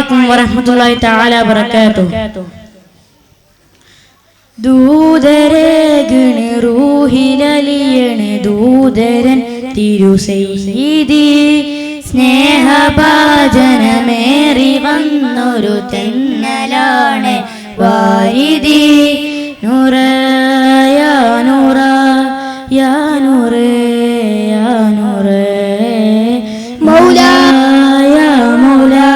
അലൈക്കും വറഹ്മത്തുള്ളാഹി തആല വബറകാതുഹു. ദൂതരേഗിന് റൂഹിലലിയണ് ദൂതരൻ തിരുസയ്യിദി സ്നേഹഭാജനമേറി വന്നൊരു തെന്നലാണ് വാരിദി നൂറ യാ നൂറ യാ നൂറ യാ നൂറ മൗലാ യാ മൗലാ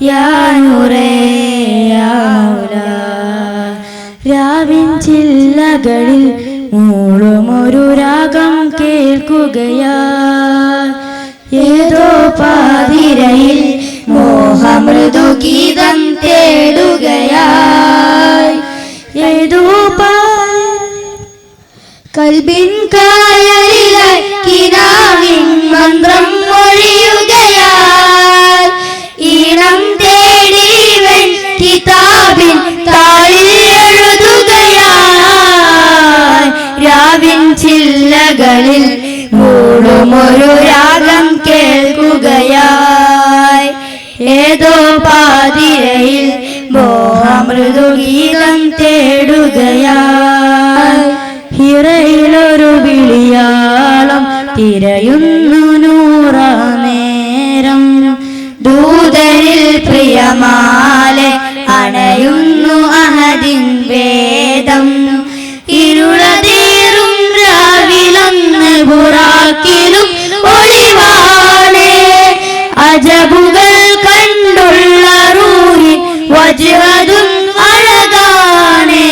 യാ നൂറ യാ മൗലാ. രാവിൻ ചില്ലകളിൽ മൂളുമൊരു രാഗം കേൾക്കുകയാ ഏതോ പാതിരയിൽ മോഹമൃദു ഗീതം തേടുകയായി ഏതോ കൽബിൻ കായലിലായി കിനാവിൻ മന്ത്രം മൊഴിയുകയായി ഈണം തേടിവൻ കിതാബിൻ താളിൽ എഴുതുകയായി രാവിൻ ചില്ലകളിൽ മൂളുമൊരു രാഗം കേൾക്കുകയായി ഏതോ പാതിരയിൽ മോഹമൃദു ഗീതം തേടുകയായി ഹിറയിലൊരു വിളിയാളം തിരയുന്നു നൂറ നേരം ദൂതരിൽ പ്രിയമാലെ അണയുന്നു അഹദിൻ വേദം ഇരുളതീറും രാവിലൊന്ന് ബുറാക്കിലും ഒളിവാണേ അജബുകൾ കണ്ടുള്ള റൂഹി വജ്ഹതും അഴകാണേ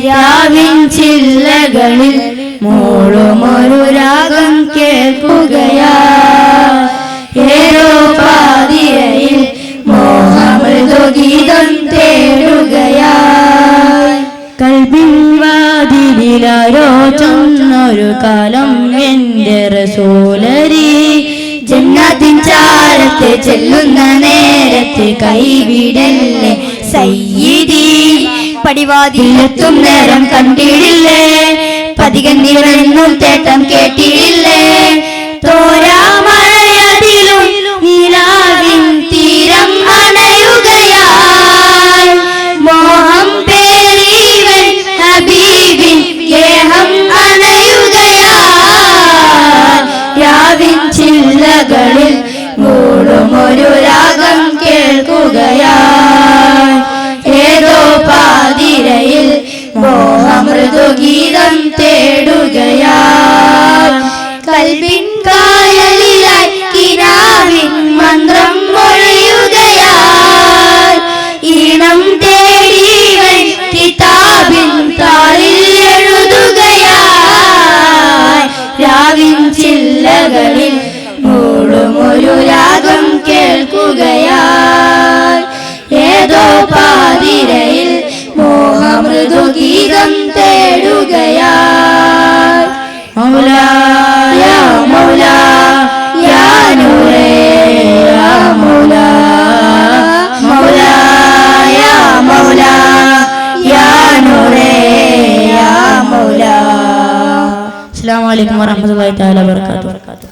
രാവിൻ ചില്ലകളിൽ മൂളുമൊരു രാഗം കേൾക്കുകയായി ഏതോ പാതിരയിൽ മോഹമൃദു ഗീതം തേടുകയായി കൽബിൻ വാതിലിലാരോ ചൊന്നൊരു കാലം എൻ്റെ റസൂലരി ജന്നത്തിൻ ചാരത്തെ ചെല്ലുന്ന നേരത്തെ കൈവിടല്ലേ സയ്യിദി പടിവാതിലെത്തും നേരം കണ്ടിടില്ലേ പതികൻ നിറഞ്ഞും തേട്ടം കേട്ടിടില്ലേ തോരാമഴയതിലും നിലാവിൻ തീരം അണയുകയായി മോഹം പേരിവൻ ഹബീബിൻ ഗേഹം അണയുകയായി രാവിൻ ചില്ലകളിൽ മൂളുമൊരു രാഗം കേൾക്കുകയായി ഏതോ പാതിരയിൽ മോഹമൃദു ഗീതം തേടുകയായി കൽബിൻ കായലിലായി കിനാവിൻ മന്ത്രം മൊഴിയുകയായി ഈണം തേടിവൻ കിതാബിൻ താളിൽ എഴുതുകയായി രാവിൻ ചില്ലകളിൽ മൂളുമൊരു രാഗം കേൾക്കുകയായി ഏതോ പാതിരയിൽ മോഹമൃദു ഗീതം തേടുകയായി മൗലാ യാ മൗലാ യാ നൂറേ യാ മൗലാ മൗലാ യാ മൗലാ യാ നൂറേ യാ മൗലാ. അസ്സലാമു അലൈക്കും വറഹ്മത്തുള്ളാഹി തആല വബറകാതുഹു.